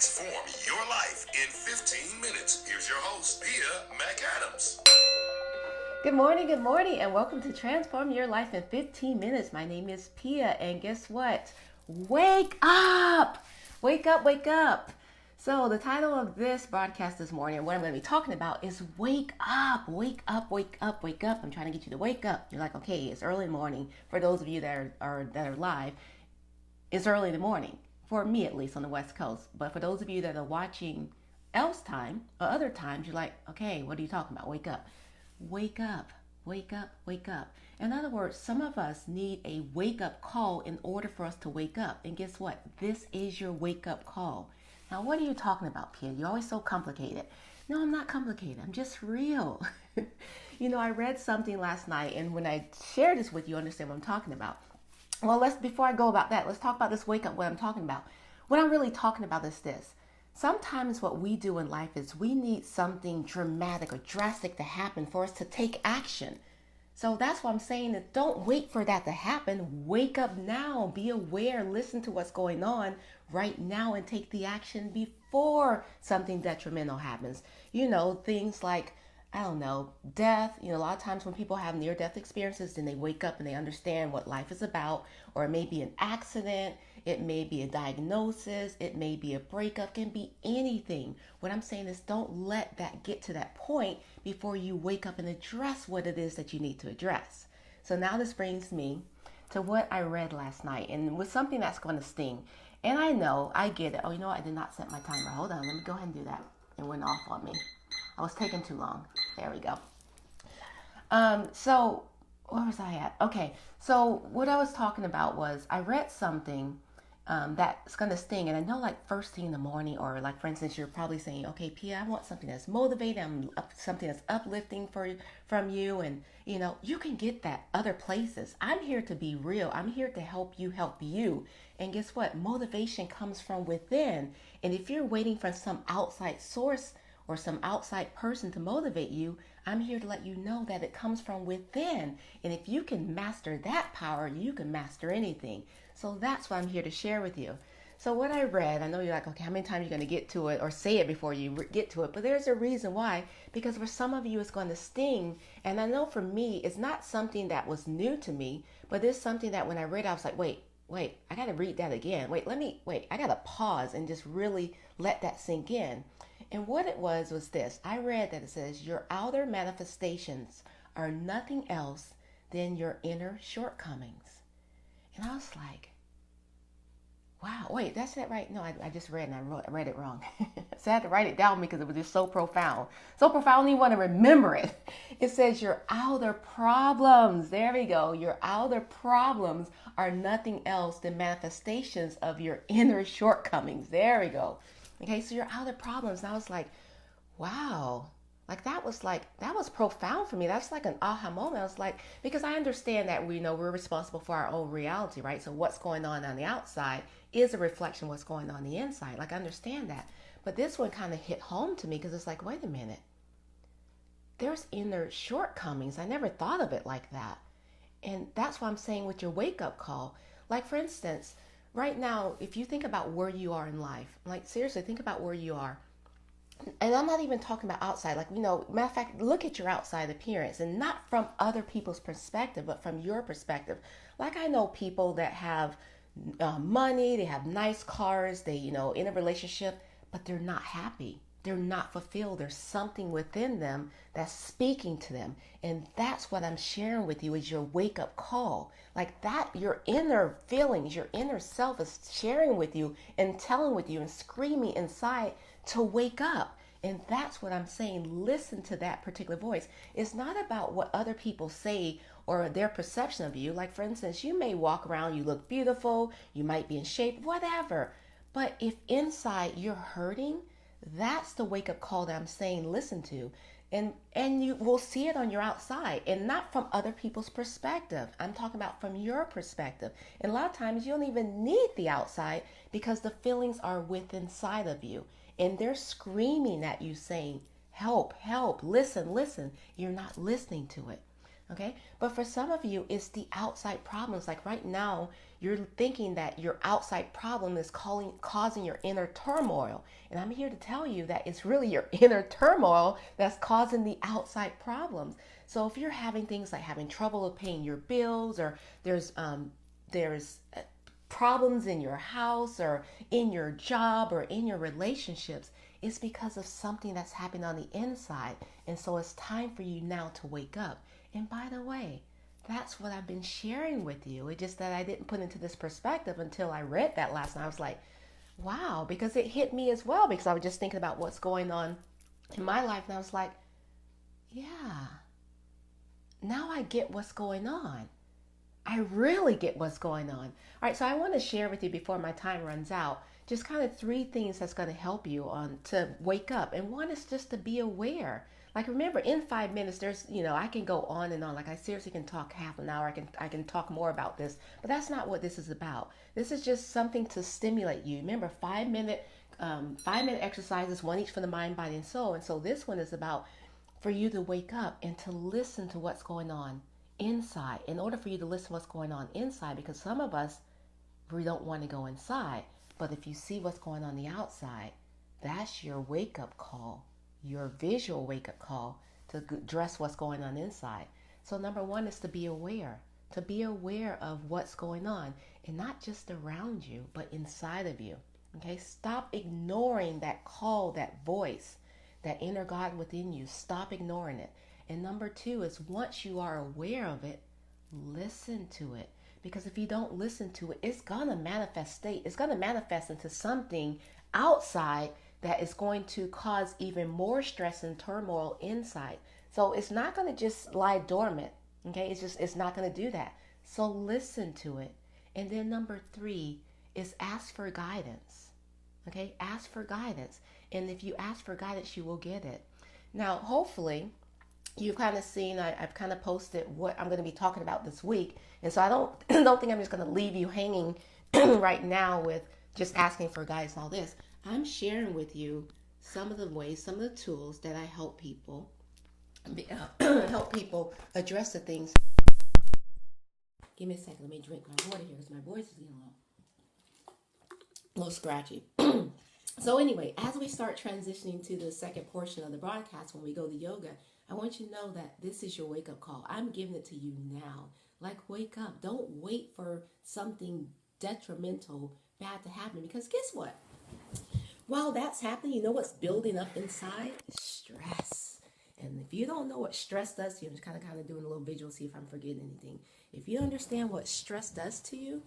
Transform your life in 15 minutes. Here's your host, Pia McAdams. Good morning, and welcome to Transform Your Life in 15 Minutes. My name is Pia, and guess what? Wake up! Wake up, wake up. So the title of this broadcast this morning, and what I'm going to be talking about is wake up, wake up, wake up, wake up. I'm trying to get you to wake up. You're like, okay, it's early in the morning. For those of you that are live, it's early in the morning. For me, at least, on the West Coast. But for those of you that are watching else time or other times, you're like, okay, what are you talking about? Wake up. Wake up, wake up, wake up. In other words, some of us need a wake up call in order for us to wake up. And guess what? This is your wake up call. Now, what are you talking about, Pia? You're always so complicated. No, I'm not complicated. I'm just real. I read something last night, and when I share this with you, understand what I'm talking about. Well, before I go about that, let's talk about this wake up, what I'm talking about. What I'm really talking about is this. Sometimes what we do in life is we need something dramatic or drastic to happen for us to take action. So that's what I'm saying, that don't wait for that to happen. Wake up now, be aware, listen to what's going on right now and take the action before something detrimental happens. Things like, I don't know, death. A lot of times when people have near-death experiences, then they wake up and they understand what life is about, or it may be an accident, it may be a diagnosis, it may be a breakup, it can be anything. What I'm saying is don't let that get to that point before you wake up and address what it is that you need to address. So now this brings me to what I read last night, and with something that's going to sting. And I know, I get it. Oh, I did not set my timer. Hold on, let me go ahead and do that. It went off on me. I was taking too long. There we go. So where was I at? Okay. So what I was talking about was I read something that's going to sting. And I know, like, first thing in the morning, or like, for instance, you're probably saying, okay, Pia, I want something that's motivating, something that's uplifting from you. And, you can get that other places. I'm here to be real. I'm here to help you. And guess what? Motivation comes from within. And if you're waiting for some outside source or some outside person to motivate you, I'm here to let you know that it comes from within. And if you can master that power, you can master anything. So that's what I'm here to share with you. So what I read, I know you're like, okay, how many times are you going to get to it or say it before you get to it? But there's a reason why. Because for some of you, it's going to sting. And I know for me, it's not something that was new to me, but it's something that when I read, I was like, wait, I got to read that again. I got to pause and just really let that sink in. And what it was this. I read that it says, your outer manifestations are nothing else than your inner shortcomings. And I was like, wow, wait, that's it, right? No, I just read and I read it wrong. So I had to write it down because it was just so profound. So profound, I don't even want to remember it. It says your outer problems, there we go. Your outer problems are nothing else than manifestations of your inner shortcomings. There we go. Okay, so your outer problems. And I was like, wow. That was profound for me. That's like an aha moment. I was like, because I understand that we're responsible for our own reality, right? So what's going on the outside is a reflection of what's going on the inside. I understand that. But this one kind of hit home to me because it's like, wait a minute. There's inner shortcomings. I never thought of it like that. And that's what I'm saying with your wake-up call. Like, for instance, right now, if you think about where you are in life, like, seriously, think about where you are. And I'm not even talking about outside. Matter of fact, look at your outside appearance, and not from other people's perspective, but from your perspective. Like, I know people that have money, they have nice cars, they, in a relationship, but they're not happy. They're not fulfilled. There's something within them that's speaking to them. And that's what I'm sharing with you is your wake up call. Like that, your inner feelings, your inner self is sharing with you and telling with you and screaming inside to wake up. And that's what I'm saying. Listen to that particular voice. It's not about what other people say or their perception of you. Like, for instance, you may walk around, you look beautiful, you might be in shape, whatever. But if inside you're hurting, that's the wake-up call that I'm saying listen to. And you will see it on your outside and not from other people's perspective. I'm talking about from your perspective. And a lot of times you don't even need the outside because the feelings are within inside of you. And they're screaming at you saying, help, help, listen, listen. You're not listening to it. Okay. But for some of you, it's the outside problems. Like right now, you're thinking that your outside problem is causing your inner turmoil. And I'm here to tell you that it's really your inner turmoil that's causing the outside problems. So if you're having things like having trouble with paying your bills, or there's problems in your house or in your job or in your relationships, it's because of something that's happening on the inside. And so it's time for you now to wake up. And by the way, that's what I've been sharing with you. It's just that I didn't put into this perspective until I read that last night. I was like, wow, because it hit me as well, because I was just thinking about what's going on in my life. And I was like, yeah, now I get what's going on. I really get what's going on. All right, so I want to share with you before my time runs out just kind of three things that's going to help you on to wake up. And one is just to be aware. Like remember, in 5 minutes, there's I can go on and on. Like I seriously can talk half an hour. I can talk more about this, but that's not what this is about. This is just something to stimulate you. Remember, 5 minute exercises, one each for the mind, body, and soul. And so this one is about for you to wake up and to listen to what's going on inside. In order for you to listen to what's going on inside, because some of us, we don't want to go inside, but if you see what's going on the outside, that's your wake up call, your visual wake up call to address what's going on inside. So number one is to be aware of what's going on, and not just around you but inside of you. Okay, stop ignoring that call, that voice, that inner God within you. Stop ignoring it. And number two is, once you are aware of it, listen to it. Because if you don't listen to it, it's going to it's going to manifest into something outside that is going to cause even more stress and turmoil inside. So it's not going to just lie dormant. Okay, it's not going to do that. So listen to it. And then number three is ask for guidance. Okay, ask for guidance. And if you ask for guidance, you will get it. Now, hopefully, you've kind of seen, I've kind of posted what I'm going to be talking about this week. And so I don't think I'm just going to leave you hanging right now with just asking for guidance and all this. I'm sharing with you some of the ways, some of the tools that I help people address the things. Give me a second. Let me drink my water here because my voice is getting a little scratchy. So anyway, as we start transitioning to the second portion of the broadcast, when we go to yoga, I want you to know that this is your wake-up call. I'm giving it to you now. Like, wake up. Don't wait for something detrimental, bad to happen. Because guess what? While that's happening, you know what's building up inside? Stress. And if you don't know what stress does to you, I'm just kind of doing a little visual, see if I'm forgetting anything. If you understand what stress does to you,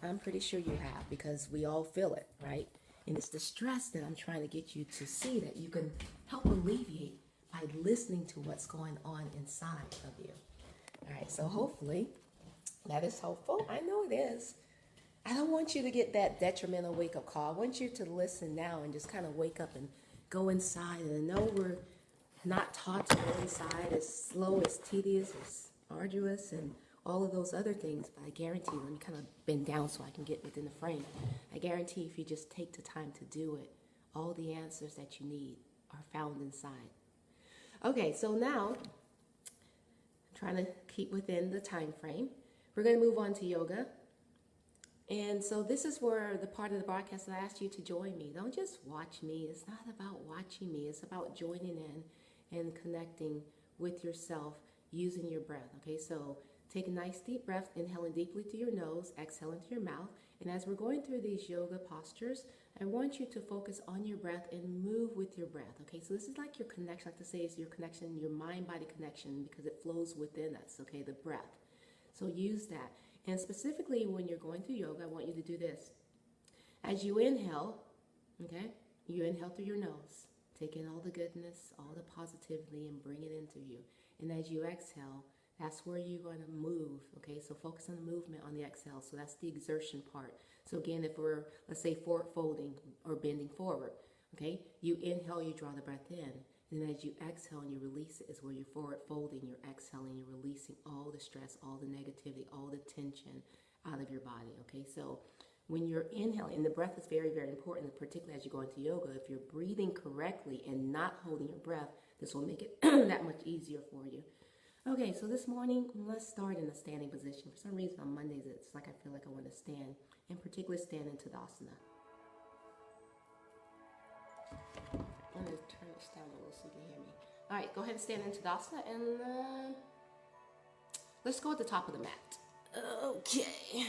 I'm pretty sure you have, because we all feel it, right? And it's the stress that I'm trying to get you to see that you can help alleviate by listening to what's going on inside of you. All right, so hopefully that is helpful. I know it is. I don't want you to get that detrimental wake-up call. I want you to listen now and just kind of wake up and go inside. And I know we're not taught to go inside. It's slow, it's tedious, it's arduous, and all of those other things. But I guarantee you, let me kind of bend down so I can get within the frame. I guarantee if you just take the time to do it, all the answers that you need are found inside. Okay, so now, trying to keep within the time frame, we're going to move on to yoga. And so this is where the part of the broadcast that I asked you to join me. Don't just watch me. It's not about watching me. It's about joining in and connecting with yourself using your breath. Okay, so take a nice deep breath, inhaling deeply through your nose, exhaling through your mouth. And as we're going through these yoga postures, I want you to focus on your breath and move with your breath. Okay, so this is like your connection. I like to say it's your connection, your mind-body connection, because it flows within us. Okay, the breath. So use that. And specifically when you're going through yoga, I want you to do this. As you inhale, okay, you inhale through your nose. Take in all the goodness, all the positivity, and bring it into you. And as you exhale, that's where you're going to move, okay? So focus on the movement on the exhale. So that's the exertion part. So again, if we're, let's say, forward folding or bending forward, okay? You inhale, you draw the breath in. And then as you exhale and you release it is where you're forward folding, you're exhaling, you're releasing all the stress, all the negativity, all the tension out of your body, okay? So when you're inhaling, and the breath is very, very important, particularly as you go into yoga. If you're breathing correctly and not holding your breath, this will make it that much easier for you. Okay, so this morning, let's start in a standing position. For some reason on Mondays, it's like I feel like I want to stand, in particular stand in Tadasana. I'm going to turn this down a little so you can hear me. All right, go ahead and stand in Tadasana, and let's go at the top of the mat. Okay.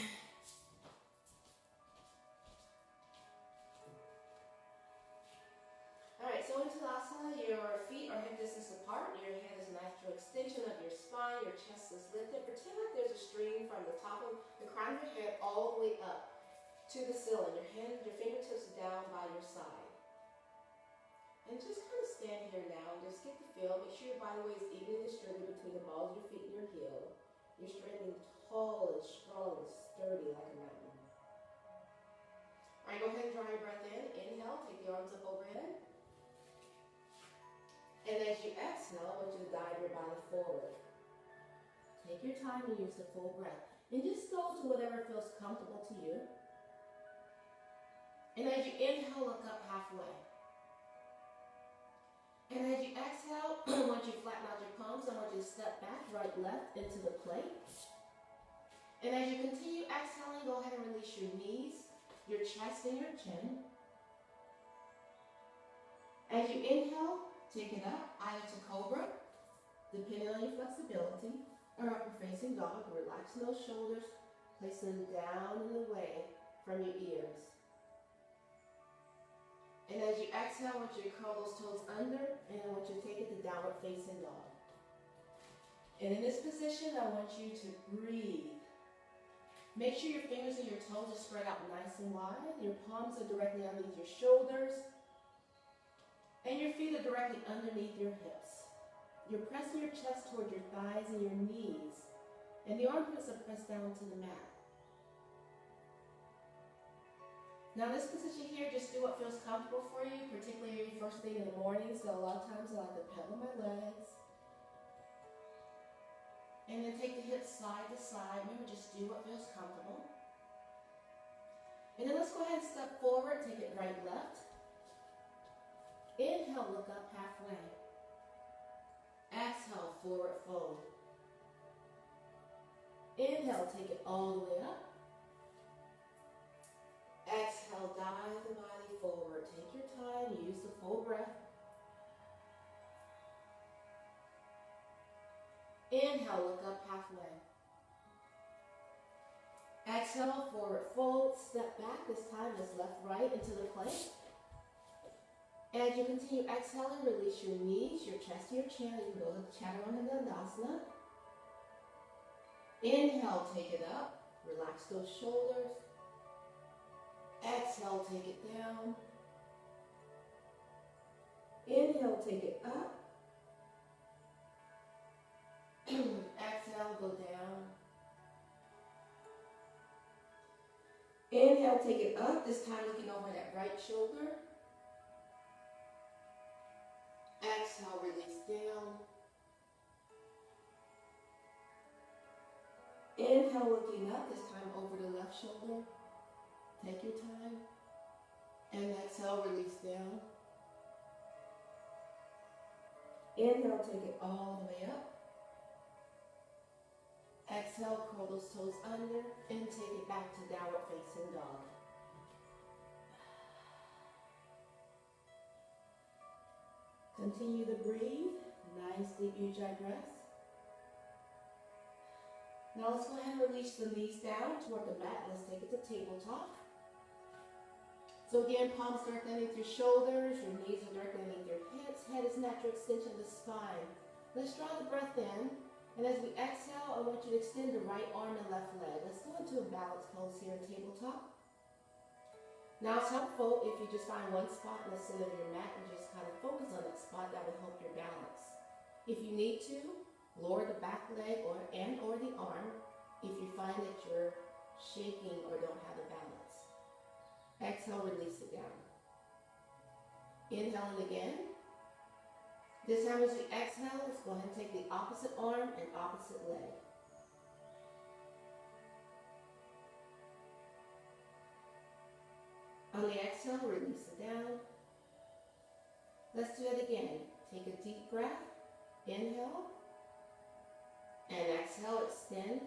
Alright, so in Tadasana, your feet are hip distance apart, your head is a natural extension of your spine, your chest is lifted. Pretend like there's a string from the top of the crown of your head all the way up to the ceiling. Your fingertips down by your side. And just kind of stand here now and just get the feel. Make sure your body weight is evenly distributed between the balls of your feet and your heel. You're straightening tall and strong and sturdy like a mountain. Alright, go ahead and draw your breath in. Inhale, take the arms up overhead. And as you exhale, I want you to dive your body forward. Take your time and use the full breath. And just go to whatever feels comfortable to you. And as you inhale, look up halfway. And as you exhale, I want you to flatten out your palms. I want you to step back, right, left, into the plate. And as you continue exhaling, go ahead and release your knees, your chest, and your chin. As you inhale, take it up, either to cobra, depending on your flexibility, or upward facing dog. Relaxing those shoulders, place them down and away from your ears. And as you exhale, I want you to curl those toes under, and I want you to take it to downward facing dog. And in this position, I want you to breathe. Make sure your fingers and your toes are spread out nice and wide. Your palms are directly underneath your shoulders. And your feet are directly underneath your hips. You're pressing your chest toward your thighs and your knees. And the armpits are pressed down to the mat. Now this position here, just do what feels comfortable for you, particularly first thing in the morning. So a lot of times I like to pedal my legs. And then take the hips side to side. Remember, just do what feels comfortable. And then let's go ahead and step forward, take it right, left. Inhale, look up halfway. Exhale, forward fold. Inhale, take it all the way up. Exhale, dive the body forward. Take your time, use the full breath. Inhale, look up halfway. Exhale, forward fold, step back. This time is left, right into the plank. As you continue exhaling, release your knees, your chest, your chin. You can go to Chaturanga Dandasana. Inhale, take it up. Relax those shoulders. Exhale, take it down. Inhale, take it up. Exhale, go down. Inhale, take it up. This time looking over that right shoulder. Exhale, release down. Inhale, looking up, this time over the left shoulder. Take your time. And exhale, release down. Inhale, take it all the way up. Exhale, curl those toes under and take it back to downward facing dog. Continue to breathe. Nice deep ujjayi breaths. Now let's go ahead and release the knees down toward the mat. Let's take it to tabletop. So again, palms directly underneath your shoulders, your knees are directly underneath your hips, head is natural extension of the spine. Let's draw the breath in, and as we exhale, I want you to extend the right arm and left leg. Let's go into a balance pose here in tabletop. Now it's helpful if you just find one spot in the center of your mat and just kind of focus on that spot. That will help your balance. If you need to, lower the back leg or the arm if you find that you're shaking or don't have the balance. Exhale, release it down. Inhaling again. This time as we exhale, let's go ahead and take the opposite arm and opposite leg. On the exhale, release it down. Let's do it again. Take a deep breath. Inhale. And exhale, extend.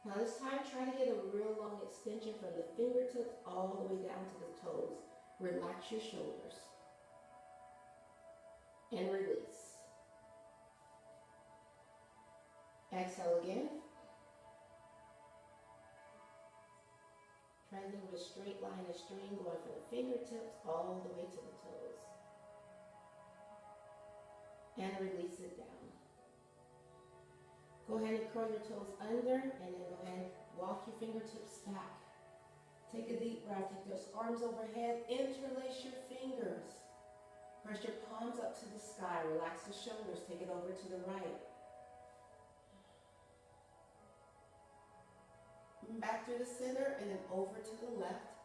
Now this time, try to get a real long extension from the fingertips all the way down to the toes. Relax your shoulders. And release. Exhale again. Try to think of a straight line of string going from the fingertips all the way to the toes. And release it down. Go ahead and curl your toes under, and then go ahead and walk your fingertips back. Take a deep breath. Take those arms overhead. Interlace your fingers. Press your palms up to the sky. Relax the shoulders. Take it over to the right. Back through the center and then over to the left.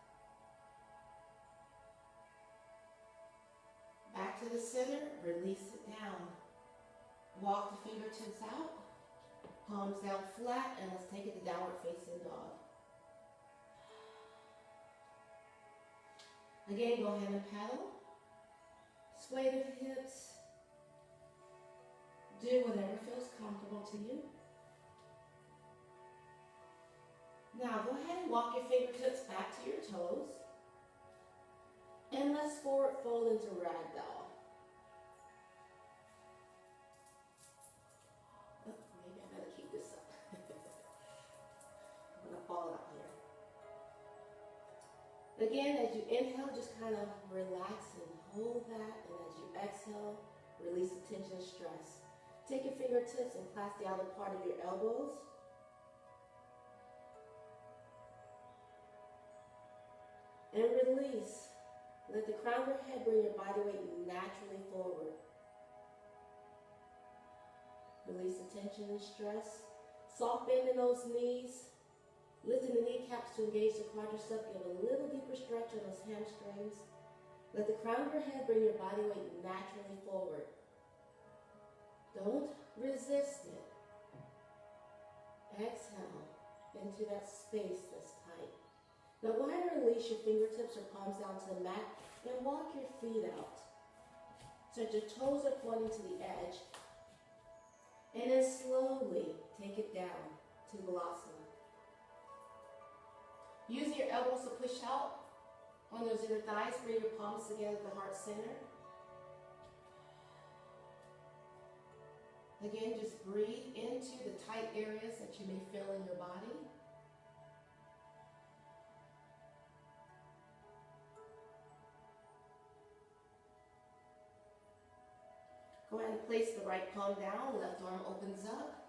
Back to the center. Release it down. Walk the fingertips out. Palms down flat, and let's take it to downward facing dog. Again, go ahead and paddle. Sway the hips. Do whatever feels comfortable to you. Now, go ahead and walk your fingertips back to your toes. And let's forward fold into ragdoll. Again, as you inhale, just kind of relax and hold that. And as you exhale, release the tension and stress. Take your fingertips and clasp the outer part of your elbows. And release. Let the crown of your head bring your body weight naturally forward. Release the tension and stress. Soft bend in those knees. Lifting the kneecaps to engage the quadriceps. Give a little deeper stretch on those hamstrings. Let the crown of your head bring your body weight naturally forward. Don't resist it. Exhale into that space that's tight. Now go ahead and release your fingertips or palms down to the mat and walk your feet out. So that your toes are pointing to the edge. And then slowly take it down to Balasana. Using your elbows to push out on those inner thighs, bring your palms together at the heart center. Again, just breathe into the tight areas that you may feel in your body. Go ahead and place the right palm down, left arm opens up.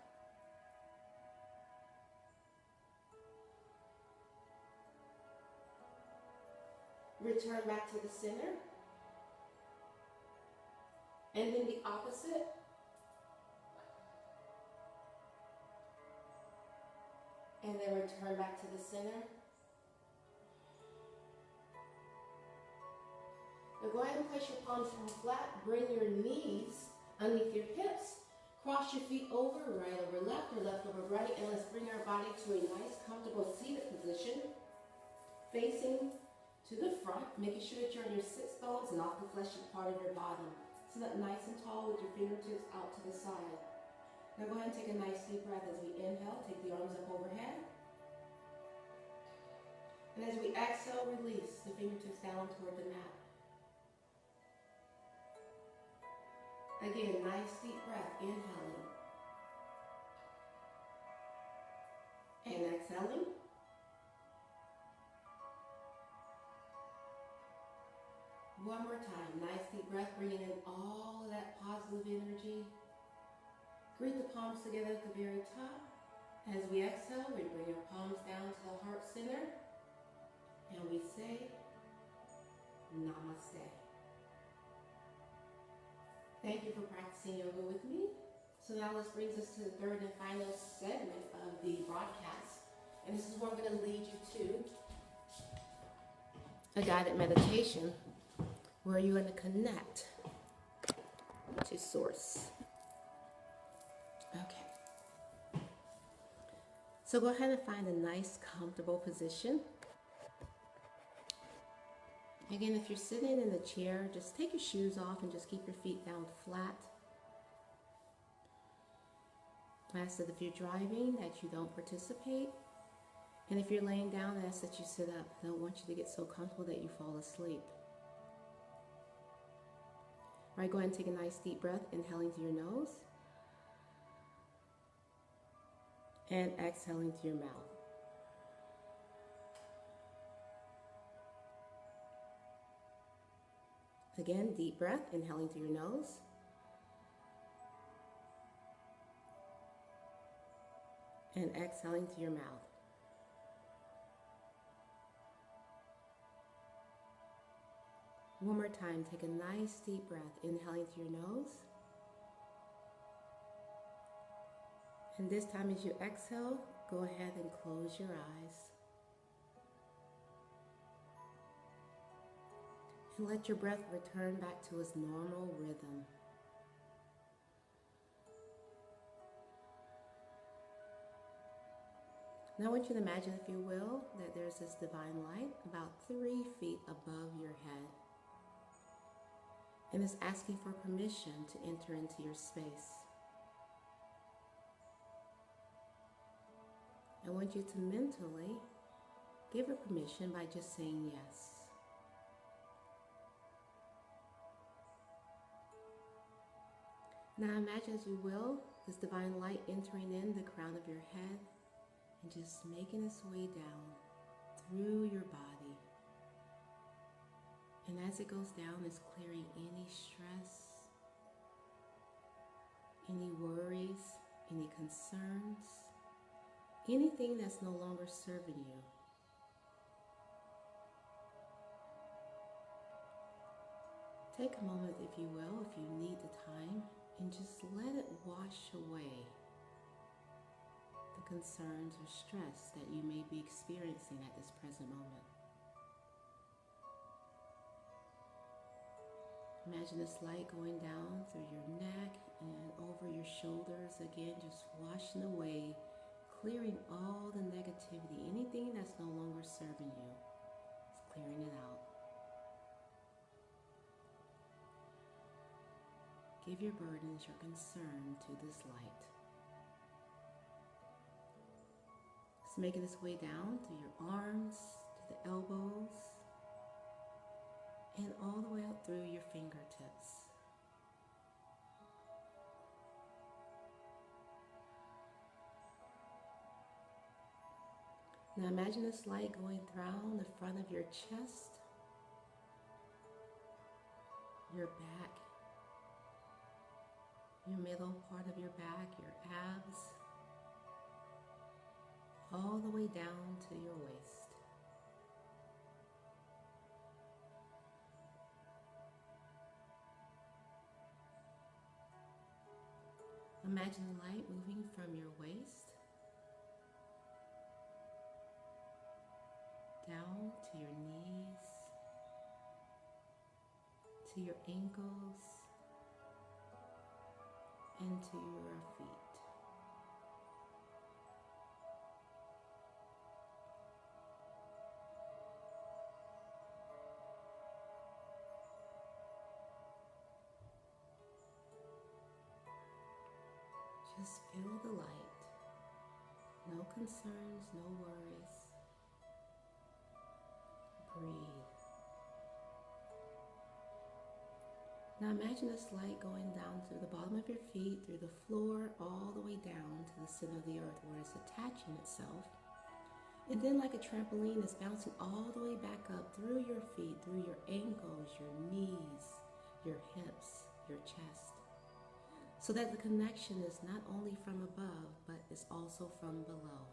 Return back to the center. And then the opposite. And then return back to the center. Now go ahead and place your palms down flat. Bring your knees underneath your hips. Cross your feet over, right over left or left over right. And let's bring our body to a nice, comfortable seated position. Facing to the front, making sure that you're on your sits bones, not the fleshy part of your body. Sit up nice and tall with your fingertips out to the side. Now go ahead and take a nice deep breath as we inhale. Take the arms up overhead. And as we exhale, release the fingertips down toward the mat. Again, nice deep breath, inhaling. And exhaling. One more time, nice deep breath, bringing in all of that positive energy. Greet the palms together at the very top. As we exhale, we bring your palms down to the heart center. And we say, Namaste. Thank you for practicing yoga with me. So now this brings us to the third and final segment of the broadcast. And this is where I'm going to lead you to a guided meditation where you're going to connect to Source. Okay. So go ahead and find a nice, comfortable position. Again, if you're sitting in the chair, just take your shoes off and just keep your feet down flat. I ask that if you're driving, that you don't participate. And if you're laying down, I ask that you sit up. I don't want you to get so comfortable that you fall asleep. All right, go ahead and take a nice deep breath, inhaling through your nose and exhaling through your mouth. Again, deep breath, inhaling through your nose and exhaling through your mouth. One more time, take a nice deep breath, inhaling through your nose. And this time as you exhale, go ahead and close your eyes. And let your breath return back to its normal rhythm. Now I want you to imagine, if you will, that there's this divine light about 3 feet above your head. And it's asking for permission to enter into your space. I want you to mentally give it permission by just saying yes. Now imagine, as you will, this divine light entering in the crown of your head and just making its way down through your body. And as it goes down, it's clearing any stress, any worries, any concerns, anything that's no longer serving you. Take a moment, if you will, if you need the time, and just let it wash away the concerns or stress that you may be experiencing at this present moment. Imagine this light going down through your neck and over your shoulders, again, just washing away, clearing all the negativity, anything that's no longer serving you. It's clearing it out. Give your burdens, your concern to this light. It's making its way down through your arms, to the elbows, and all the way up through your fingertips. Now imagine this light going down the front of your chest, your back, your middle part of your back, your abs, all the way down to your waist. Imagine the light moving from your waist down to your knees, to your ankles, and to your feet. Just feel the light. No concerns, no worries. Breathe. Now imagine this light going down through the bottom of your feet, through the floor, all the way down to the center of the earth where it's attaching itself. And then like a trampoline, it's bouncing all the way back up through your feet, through your ankles, your knees, your hips, your chest. So that the connection is not only from above, but it's also from below.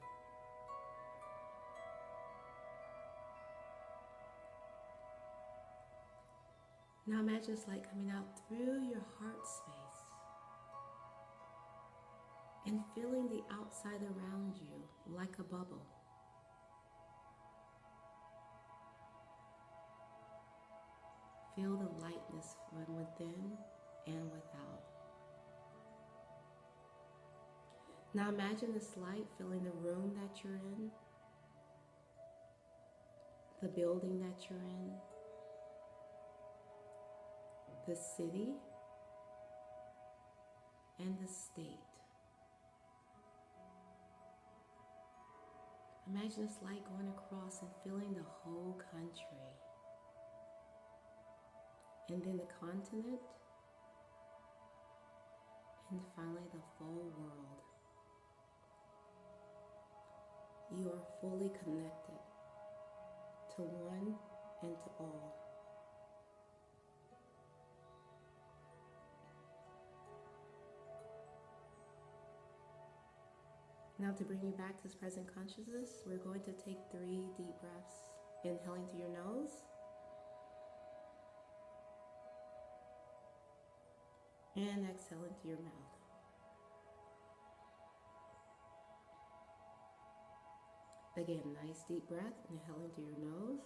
Now imagine this light coming out through your heart space and filling the outside around you like a bubble. Feel the lightness from within and without. Now imagine this light filling the room that you're in, the building that you're in, the city, and the state. Imagine this light going across and filling the whole country. And then the continent. And finally the full world. You are fully connected to one and to all. Now to bring you back to this present consciousness, we're going to take 3 deep breaths. Inhaling through your nose. And exhaling through your mouth. Again, nice deep breath, inhaling through your nose.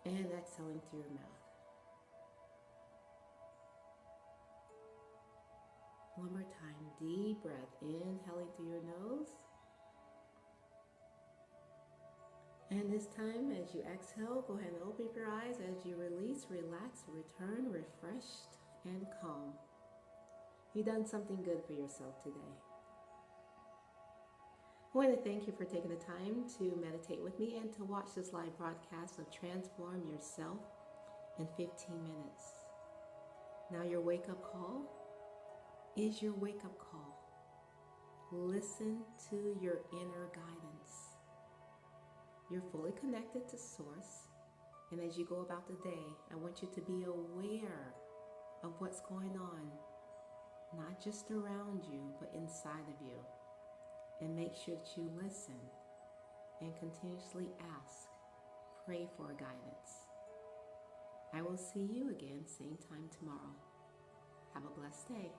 And exhaling through your mouth. One more time, deep breath, inhaling through your nose. And this time, as you exhale, go ahead and open your eyes. As you release, relax, return, refreshed, and calm. You've done something good for yourself today. I want to thank you for taking the time to meditate with me and to watch this live broadcast of Transform Yourself in 15 minutes. Now your wake-up call is your wake-up call. Listen to your inner guidance. You're fully connected to Source, and as you go about the day, I want you to be aware of what's going on, not just around you, but inside of you. And make sure that you listen and continuously ask, pray for guidance. I will see you again same time tomorrow. Have a blessed day.